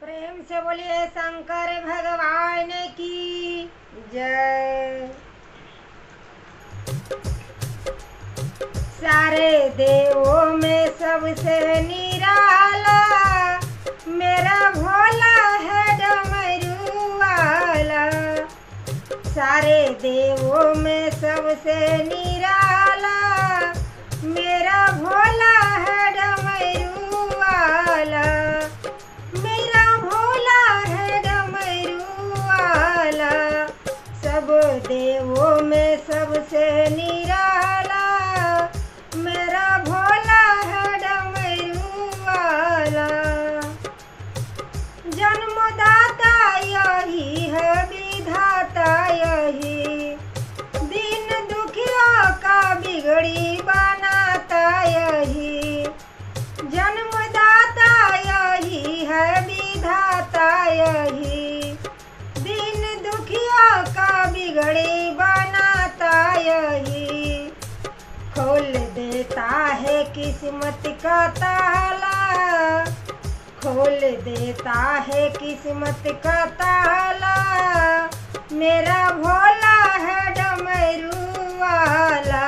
प्रेम से बोलिए शंकर भगवान की जय। सारे देवों में सबसे निराला मेरा भोला है डमरू वाला। सारे देवों में सबसे निराला मेरा भोला है डमरू वाला। मेरा भोला है डमरू वाला। सब देवों में सबसे निराला मेरा भोला है डमरू वाला। जन्मदाता यही है, विधाता यही, दीन दुखियों का बिगड़ी बनाता यही। जन्मदाता यही है, विधाता यही, दीन दुखियों का बिगड़ी बनाता यही। खोल देता है किस्मत का ताला, खोल देता है किस्मत का ताला मेरा भोला है डमरू वाला।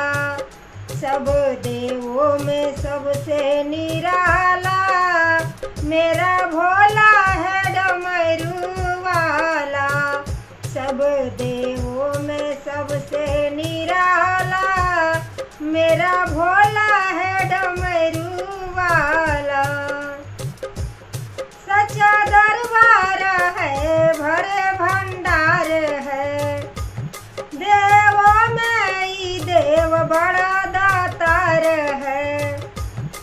सब देवों में सबसे निराला मेरा भोला है डमरू वाला। सब देवों में सबसे निराला मेरा भोला है डमरू वाला। सच्चा दरबार है, भरे भंडार है, देवों में ही देव बड़ा दातार है।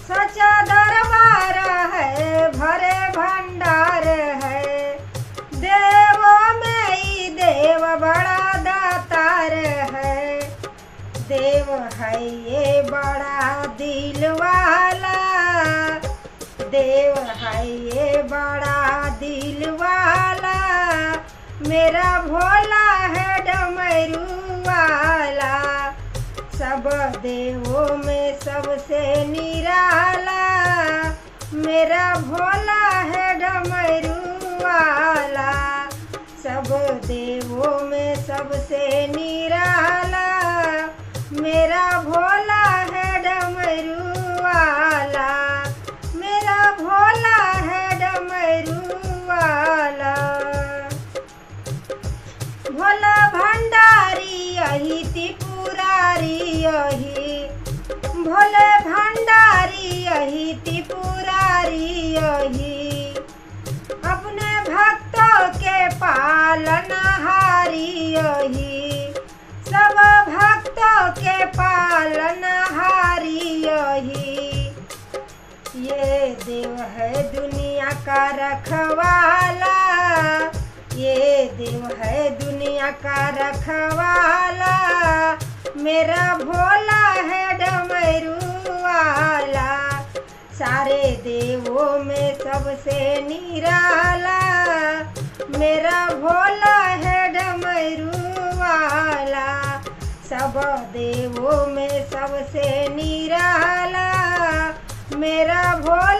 सच्चा दरबार है, भरे भंडार है, देवों में ही देव बड़ा दातार है। देव है ये बड़ा दिल वाला, देव है ये बड़ा दिल वाला मेरा भोला है डमरू वाला। सब देवों में सबसे निराला मेरा भोला है डमरू वाला। सब देवों में सबसे निराला मेरा भोला है डमरू वाला। मेरा भोला है डमरू वाला। भोला भंडारी यही त्रिपुरारी यही, भोले भंडारी यही त्रिपुरारी यही, अपने भक्तों के पालनहारी यही। सब भक्तों के पालनहारी यही। ये देव है दुनिया का रखवाला, ये देव है दुनिया का रखवाला मेरा भोला है डमरू वाला। सारे देवों में सबसे निराला मेरा भोला है डमरू वाला। सब देवों में सबसे निराला मेरा भोला